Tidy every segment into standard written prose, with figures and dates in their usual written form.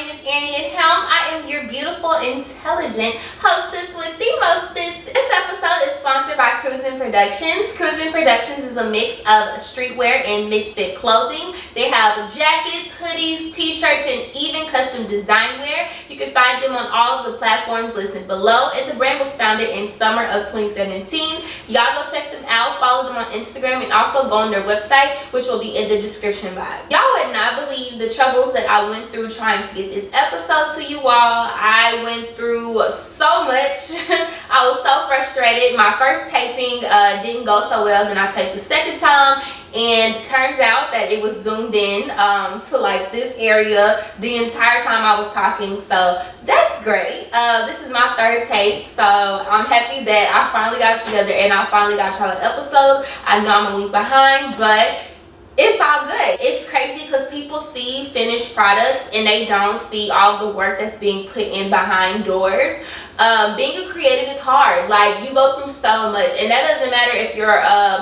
is Helm. I am your beautiful, intelligent hostess with the mostest. This episode is sponsored by Cruisin' Productions. Cruisin' Productions is a mix of streetwear and misfit clothing. They have jackets, hoodies, t-shirts, and even custom design wear. You can find them on all of the platforms listed below. And the brand was founded in summer of 2017. Y'all go check them out, follow them on Instagram, and also go on their website, which will be in the description box. Y'all would not believe the troubles that I went through trying to get this episode to you all. I went through so much. I was so frustrated. My first taping didn't go so well. Then I taped the second time, and it turns out that it was zoomed in to like this area the entire time I was talking, so that's great. This is my third take, so I'm happy that I finally got it together and I finally got y'all an episode. I know I'm a week behind, but it's all good. It's crazy because people see finished products and they don't see all the work that's being put in behind doors. Being a creative is hard. Like, you go through so much, and that doesn't matter if you're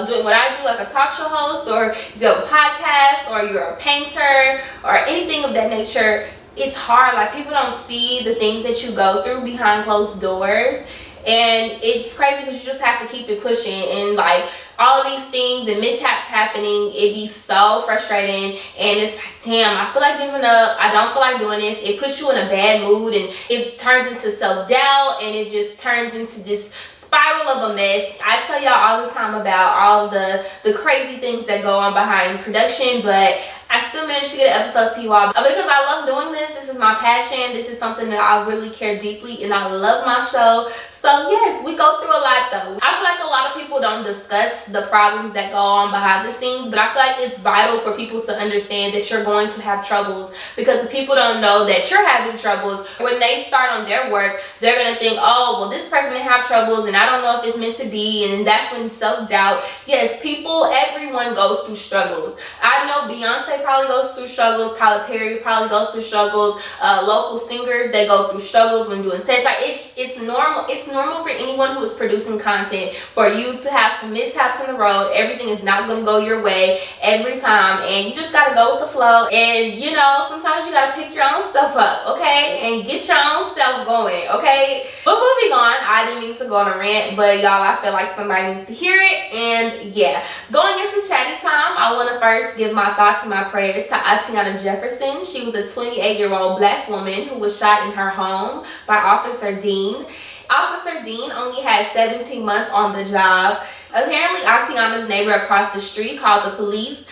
doing what I do, like a talk show host, or if you have a podcast, or you're a painter, or anything of that nature. It's hard. Like, people don't see the things that you go through behind closed doors. And it's crazy because you just have to keep it pushing, and like all of these things and mishaps happening, it be so frustrating. And it's like, damn, I feel like giving up. I don't feel like doing this. It puts you in a bad mood, and it turns into self-doubt, and it just turns into this spiral of a mess. I tell y'all all the time about all the crazy things that go on behind production, but I still managed to get an episode to you all because I love doing this. This is my passion. This is something that I really care deeply, and I love my show. So yes, we go through a lot though. I feel like a lot of people don't discuss the problems that go on behind the scenes, but I feel like it's vital for people to understand that you're going to have troubles, because the people don't know that you're having troubles. When they start on their work, they're gonna think, oh, well, this person have troubles and I don't know if it's meant to be, and that's when self-doubt. Yes, everyone goes through struggles. I know Beyonce probably goes through struggles. Tyler Perry probably goes through struggles. Local singers, they go through struggles when doing sets. Like, it's normal. It's normal for anyone who is producing content for you to have some mishaps in the road. Everything is not going to go your way every time, and you just got to go with the flow. And you know, sometimes you got to pick your own stuff up, okay, and get your own self going, okay. But moving on, I didn't mean to go on a rant, but y'all, I feel like somebody needs to hear it. And yeah, going into chatty time, I want to first give my thoughts and my prayers to Atitiana Jefferson. She was a 28-year-old black woman who was shot in her home by Officer Dean. Officer Dean only had 17 months on the job. Apparently, Atitiana's neighbor across the street called the police.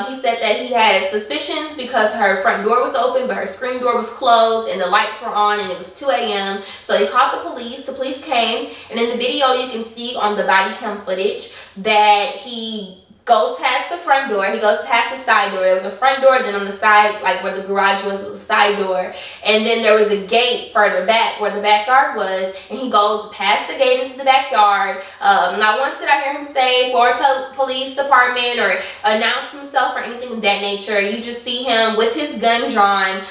He said that he had suspicions because her front door was open, but her screen door was closed and the lights were on, and it was 2 a.m. So he called the police. The police came, and in the video you can see on the body cam footage that he goes past the front door. He goes past the side door. There was a front door, then on the side, like where the garage was a side door. And then there was a gate further back where the backyard was. And he goes past the gate into the backyard. Not once did I hear him say for police department or announce himself or anything of that nature. You just see him with his gun drawn,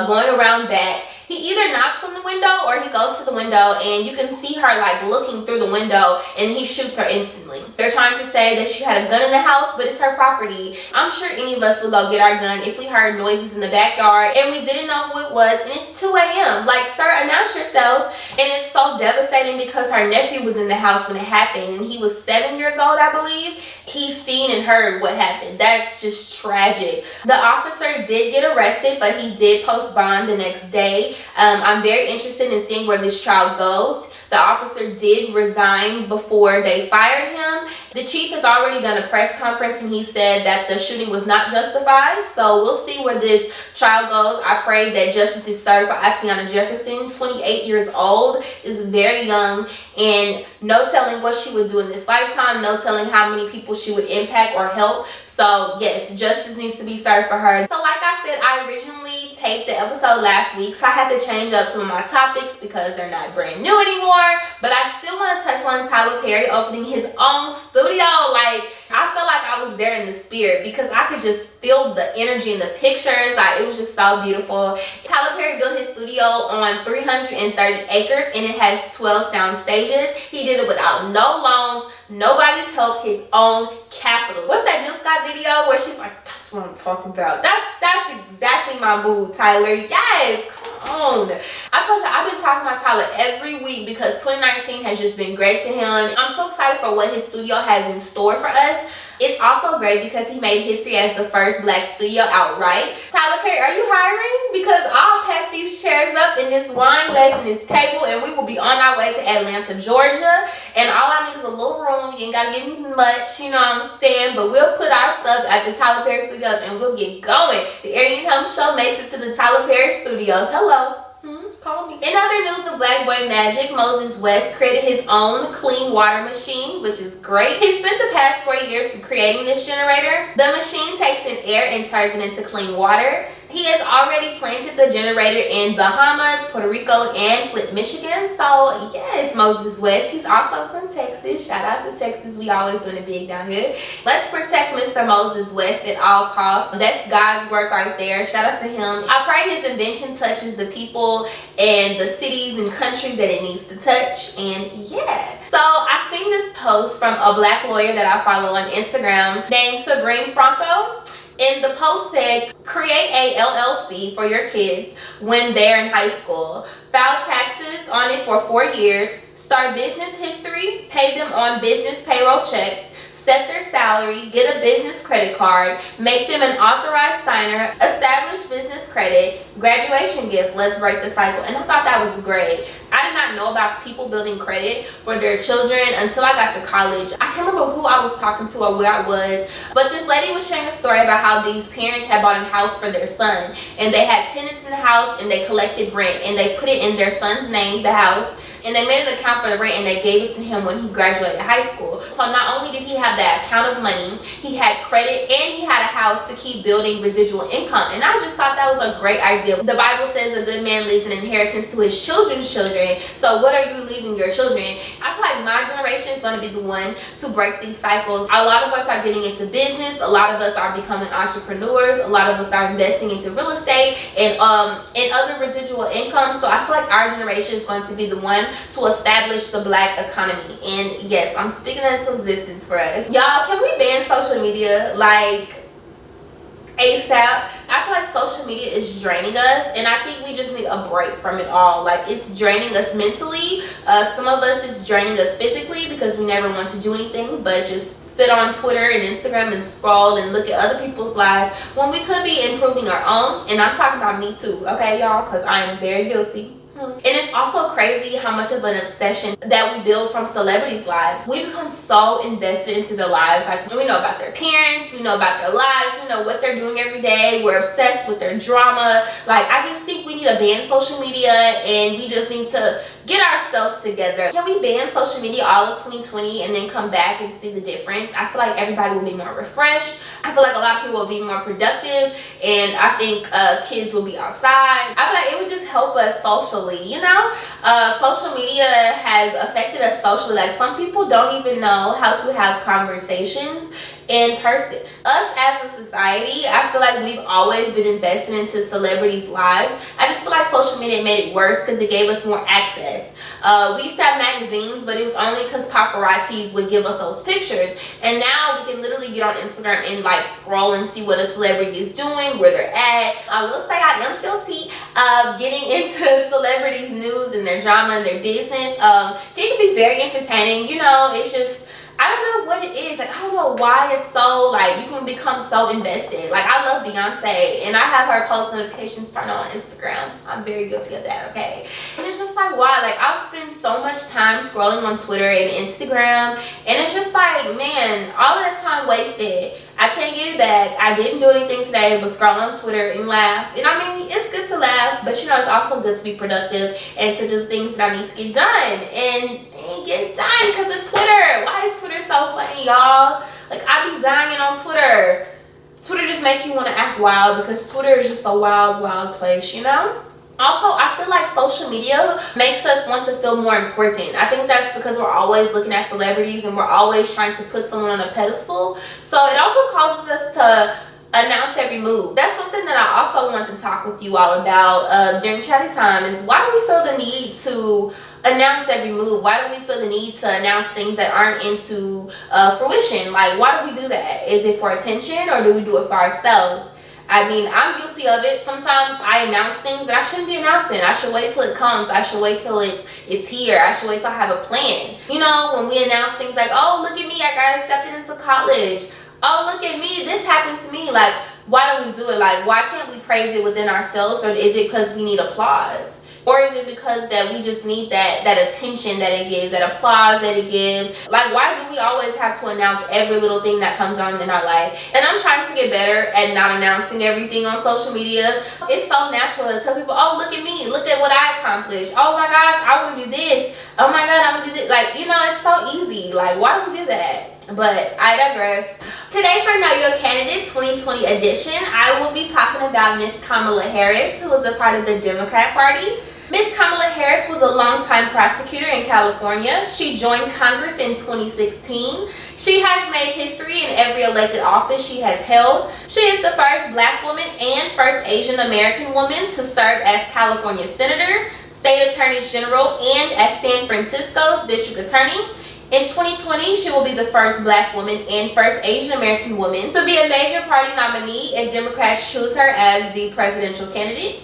going around back. He either knocks on the window or he goes to the window, and you can see her like looking through the window, and he shoots her instantly. They're trying to say that she had a gun in the house, but it's her property. I'm sure any of us would go get our gun if we heard noises in the backyard and we didn't know who it was, and it's 2 a.m. Like, sir, announce yourself. And it's so devastating because her nephew was in the house when it happened, and he was 7 years old, I believe. He's seen and heard what happened. That's just tragic. The officer did get arrested, but he did post bond the next day. I'm very interested in seeing where this trial goes. The officer did resign before they fired him. The chief has already done a press conference, and he said that the shooting was not justified. So we'll see where this trial goes. I pray that justice is served for Atitiana Jefferson. 28 years old is very young, and no telling what she would do in this lifetime. No telling how many people she would impact or help. So yes, justice needs to be served for her. So like I said, I originally taped the episode last week, so I had to change up some of my topics because they're not brand new anymore. But I still want to touch on Tyler Perry opening his own studio. Like, I felt like I was there in the spirit because I could just feel the energy in the pictures. Like, it was just so beautiful. Tyler Perry built his studio on 330 acres, and it has 12 sound stages. He did it without no loans, nobody's help, his own capital. What's that Jill Scott video where she's like, that's what I'm talking about. That's exactly my mood, Tyler. Yes, come on. I told you I've been talking about Tyler every week because 2019 has just been great to him. I'm so excited for what his studio has in store for us. It's also great because he made history as the first black studio outright. Tyler Perry, are you hiring? Because I'll pack these chairs up in this wine glass and this table, and we will be on our way to Atlanta, Georgia. And all I need is a little room. You ain't gotta give me much, you know what I'm saying? But we'll put our stuff at the Tyler Perry Studios and we'll get going. The Arian Helm Show makes it to the Tyler Perry Studios. Hello. Call me. In other news of Black Boy Magic, Moses West created his own clean water machine, which is great. He spent the past 4 years creating this generator. The machine takes in air and turns it into clean water. He has already planted the generator in Bahamas, Puerto Rico, and Flint, Michigan. So yes, Moses West. He's also from Texas. Shout out to Texas. We always doing it big down here. Let's protect Mr. Moses West at all costs. That's God's work right there. Shout out to him. I pray his invention touches the people and the cities and countries that it needs to touch. And yeah. So I seen this post from a black lawyer that I follow on Instagram named Sabrine Franco. And the post said, create a LLC for your kids when they're in high school. File taxes on it for 4 years. Start business history. Pay them on business payroll checks. Set their salary. Get a business credit card. Make them an authorized signer. Establish business credit. Graduation gift. Let's break the cycle. And I thought that was great. I did not know about people building credit for their children until I got to college. I can't remember who I was talking to or where I was, but this lady was sharing a story about how these parents had bought a house for their son, and they had tenants in the house, and they collected rent, and they put it in their son's name, the house, and they made an account for the rent, and they gave it to him when he graduated high school. So not only did he have that account of money, he had credit, and he had a house to keep building residual income. And I just thought that was a great idea. The Bible says a good man leaves an inheritance to his children's children. So what are you leaving your children? I feel like my generation is going to be the one to break these cycles. A lot of us are getting into business. A lot of us are becoming entrepreneurs. A lot of us are investing into real estate and other residual income. So I feel like our generation is going to be the one to establish the black economy. And yes, I'm speaking that into existence for us. Y'all, can we ban social media like ASAP? I feel like social media is draining us, and I think we just need a break from it all. Like, it's draining us mentally. Some of us, it's draining us physically because we never want to do anything but just sit on Twitter and Instagram and scroll and look at other people's lives when we could be improving our own. And I'm talking about me too, okay, y'all, because I am very guilty. And it's also crazy how much of an obsession that we build from celebrities' lives. We become so invested into their lives. Like, we know about their parents, we know about their lives, we know what they're doing every day. We're obsessed with their drama. Like, I just think we need to ban social media, and we just need to get ourselves together. Can we ban social media all of 2020 and then come back and see the difference? I feel like everybody will be more refreshed. I feel like a lot of people will be more productive, and I think kids will be outside. I feel like it would just help us socially, you know? Social media has affected us socially. Like, some people don't even know how to have conversations in person. Us as a society, I feel like we've always been invested into celebrities' lives. I just feel like social media made it worse because it gave us more access. We used to have magazines, but it was only because paparazzis would give us those pictures. And now we can literally get on Instagram and like scroll and see what a celebrity is doing, where they're at. I will say I am guilty of getting into celebrities' news and their drama and their business. It can be very entertaining, you know. It's just, I don't know what it is. Like, I don't know why it's so, like, you can become so invested. Like, I love Beyonce, and I have her post notifications turned on Instagram. I'm very guilty of that, okay? And it's just like, why? Like, I'll spend so much time scrolling on Twitter and Instagram, and it's just like, man, all of that time wasted. I can't get it back. I didn't do anything today but scroll on Twitter and laugh. And I mean, it's good to laugh, but you know, it's also good to be productive and to do things that I need to get done. And ain't getting done because of Twitter. Why is Twitter so funny, y'all? Like, I be dying on Twitter. Twitter just makes you want to act wild because Twitter is just a wild, wild place, you know? Also, I feel like social media makes us want to feel more important. I think that's because we're always looking at celebrities and we're always trying to put someone on a pedestal. So it also causes us to announce every move. That's something that I also want to talk with you all about during chatty time, is why do we feel the need to announce every move? Why do we feel the need to announce things that aren't into fruition? Like, why do we do that? Is it for attention, or do we do it for ourselves? I mean, I'm guilty of it. Sometimes I announce things that I shouldn't be announcing. I should wait till it comes. I should wait till it's here. I should wait till I have a plan. You know, when we announce things like, oh, look at me, I got accepted into college. Oh, look at me, this happened to me. Like, why don't we do it? Like, why can't we praise it within ourselves? Or is it because we need applause? Or is it because that we just need that attention that it gives, that applause that it gives? Like, why do we always have to announce every little thing that comes on in our life? And I'm trying to get better at not announcing everything on social media. It's so natural to tell people, oh, look at me, look at what I accomplished. Oh my gosh, I want to do this. Oh my God, I want to do this. Like, you know, it's so easy. Like, why do we do that? But I digress. Today for Know Your Candidate 2020 edition, I will be talking about Miss Kamala Harris, who is a part of the Democrat Party. Miss Kamala Harris was a longtime prosecutor in California. She joined Congress in 2016. She has made history in every elected office she has held. She is the first Black woman and first Asian American woman to serve as California Senator, State Attorney General, and as San Francisco's District Attorney. In 2020, she will be the first Black woman and first Asian American woman to be a major party nominee if Democrats choose her as the presidential candidate.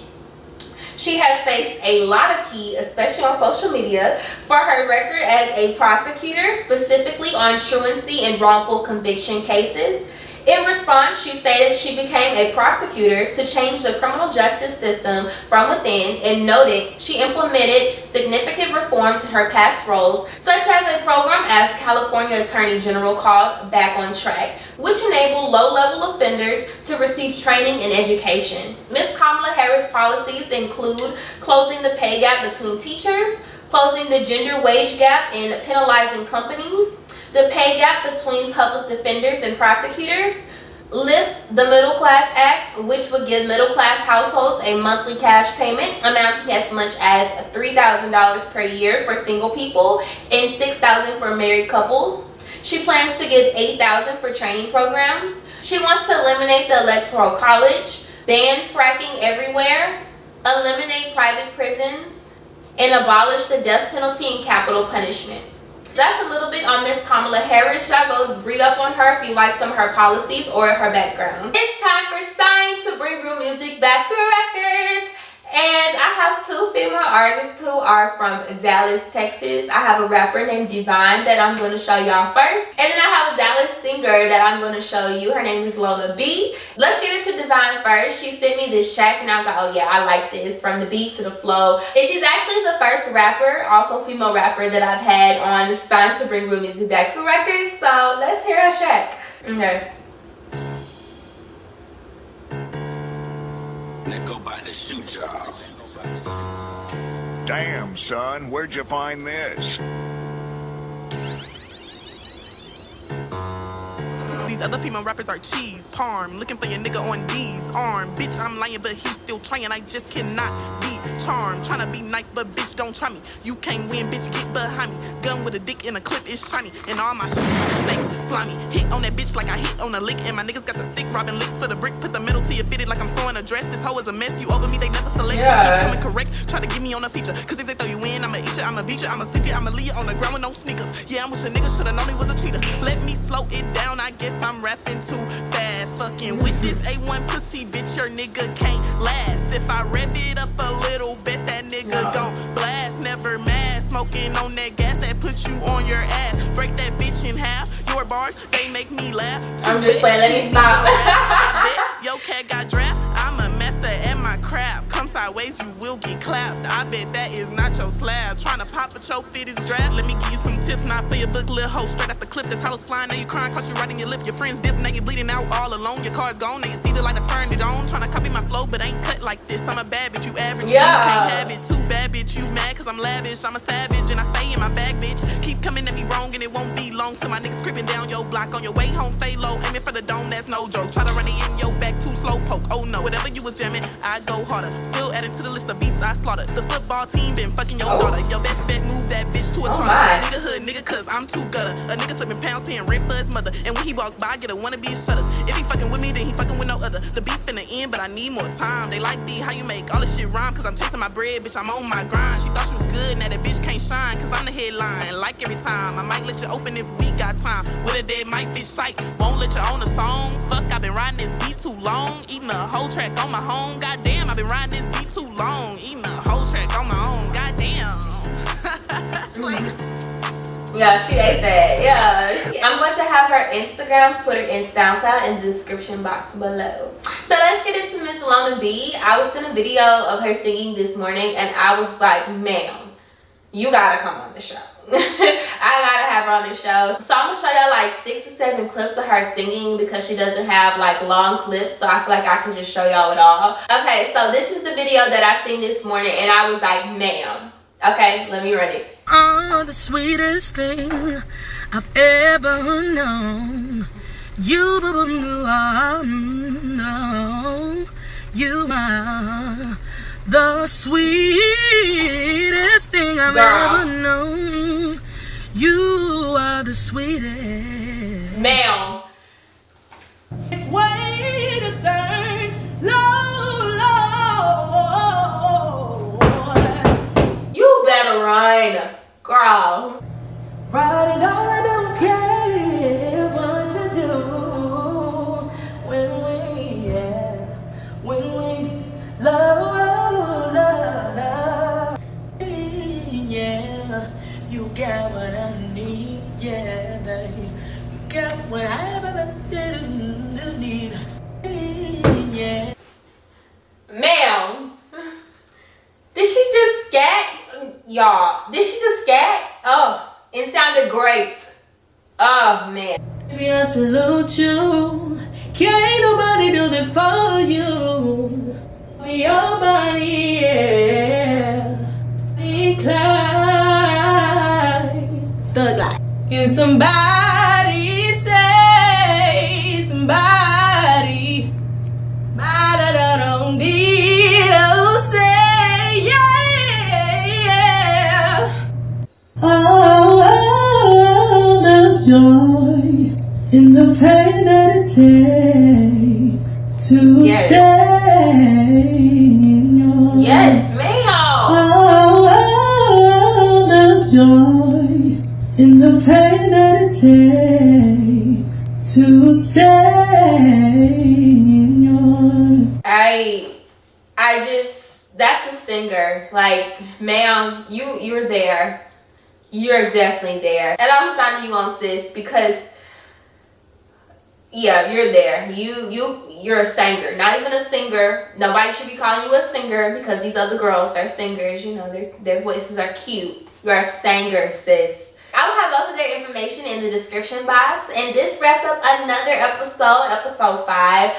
She has faced a lot of heat, especially on social media, for her record as a prosecutor, specifically on truancy and wrongful conviction cases. In response, she stated she became a prosecutor to change the criminal justice system from within and noted she implemented significant reform to her past roles, such as a program as California Attorney General called Back on Track, which enabled low-level offenders to receive training and education. Ms. Kamala Harris' policies include closing the pay gap between teachers, closing the gender wage gap and penalizing companies, the pay gap between public defenders and prosecutors, lift the Middle Class Act, which would give middle-class households a monthly cash payment amounting as much as $3,000 per year for single people and $6,000 for married couples. She plans to give $8,000 for training programs. She wants to eliminate the Electoral College, ban fracking everywhere, eliminate private prisons, and abolish the death penalty and capital punishment. That's a little bit on Miss Kamala Harris. Y'all go read up on her if you like some of her policies or her background. It's time for Sign to bring real music back to records. And I have two female artists who are from Dallas, Texas. I have a rapper named DeeVinee that I'm going to show y'all first. And then I have a Dallas singer that I'm going to show you. Her name is Lona B. Let's get into DeeVinee first. She sent me this track and I was like, oh yeah, I like this. From the beat to the flow. And she's actually the first rapper, also female rapper, that I've had on Sign to bring real music back to records. So let's hear her track. Okay. Go by the shoe job. Damn, son, where'd you find this? These other female rappers are cheese, parm, looking for your nigga on D's arm. Bitch, I'm lying, but he's still trying. I just cannot be charmed. Tryna be nice, but bitch, don't try me. You can't win, bitch, get behind me. Gun with a dick and a clip is shiny. And all my shit is snakes, slimy. Hit on that bitch like I hit on a lick. And my niggas got the stick, robbing licks for the brick. Put the metal to your fitted like I'm sewing a dress. This hoe is a mess, you over me, they never select. So keep coming correct, try to get me on a feature. Cause if they throw you in, I'ma eat you, I'ma beat you, I'ma sleep you, I'ma leave you on the ground with no sneakers. Yeah, I'm with your niggas, should've known he was a cheater. Let me slow it down, I guess I'm rapping too fast. Fucking with this A1 pussy, bitch, your nigga can't last. If I rev it up a little bit, that nigga gon' blast. Never mad, smoking on that gas that puts you on your ass. Break that bitch in half, your bars, they make me laugh. I'm just playing, let me stop. Yo, cat got draft, I'm a master at my craft. Come sideways, you will get clapped. I bet that is not your slab. Tryna pop at your fit is draft. Let me give you some tips, not for your book, little hoe. Straight out the clip, this hollows flying. Now you crying, caught you right in your lip. Your friends dip, now you bleeding out all alone. Your car's gone, now you see the light, I turned it on. Tryna copy my flow, but ain't cut like this. I'm a bad bitch, you average. Yeah. You can't have it, too bad bitch. You mad cause I'm lavish. I'm a savage and I stay in my bag, bitch. Keep coming at me wrong and it won't be long till my niggas creeping down your block. On your way home, stay low, aiming for the dome, that's no joke. Try to run it in your back, too slow poke. Oh no, whatever you was jamming, I go harder. Still adding to the list of beats I slaughter. The football team been fucking your daughter. Your best bet, move that bitch to a charger. Nigga hood, nigga, cause I'm too gutter. A nigga flipping pounds, paying rent for his mother. And when he walk by, get a wannabe shutters. If he fucking with me, then he fucking with no other. The beef in the end, but I need more time. They like D, how you make all this shit rhyme? Cause I'm chasing my bread, bitch, I'm on my grind. She thought she was good, now that bitch can't can't shine, cause I'm the headline. Like every time, I might let you open if we got time. With a dead mic, bitch sight, won't let you own a song. Fuck, I've been riding this beat too long. Eating a whole track on my home. Goddamn, I've been riding this beat too long. Eating a whole track on my own. Goddamn. Yeah, she ate that. Yeah. I'm going to have her Instagram, Twitter, and SoundCloud in the description box below. So let's get into Miss Lona B. I was in a video of her singing this morning, and I was like, ma'am, you gotta come on the show. I gotta have her on the show. So I'm gonna show y'all like 6 or 7 clips of her singing because she doesn't have like long clips, so I feel like I can just show y'all it all. Okay, so this is the video that I seen this morning, and I was like, ma'am. Okay, let me run it. Oh, the sweetest thing I've ever known. You know, you are the sweetest thing I've ever known. You are the sweetest. Ma'am. It's way to say, Lord. You better run, girl. Right, and all I don't care what you do when we love, yeah, you got what I need, yeah, babe, you got what I ever didn't need, yeah. Ma'am, did she just scat? Y'all, did she just scat? Oh, it sounded great. Oh, man. Baby, I salute you. Can't nobody do that for you. Your body, yeah. Incline. Thug life. Can somebody say, somebody, don't need to say, yeah. Oh, the joy in the pain that it takes to stay in your Yes, ma'am. Oh, the joy in the pain that it takes to stay in your. That's a singer. Like, ma'am, you're there. You're definitely there. And I'm signing you on, sis, because yeah, you're there. You're a singer. Not even a singer. Nobody should be calling you a singer because these other girls are singers. You know, their voices are cute. You're a singer, sis. I will have all of their information in the description box. And this wraps up another episode, episode 5.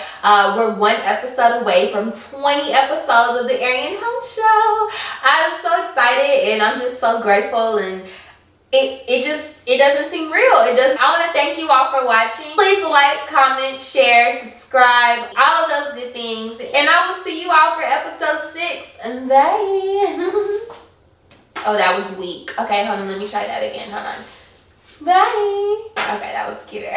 We're 1 episode away from 20 episodes of the Arian Helm Show. I'm so excited and I'm just so grateful, and it doesn't seem real. It doesn't. I want to thank you all for watching. Please like, comment, share, subscribe, all of those good things. And I will see you all for episode 6. And bye. Oh, that was weak. Okay, hold on. Let me try that again. Hold on. Bye. Okay, that was cuter.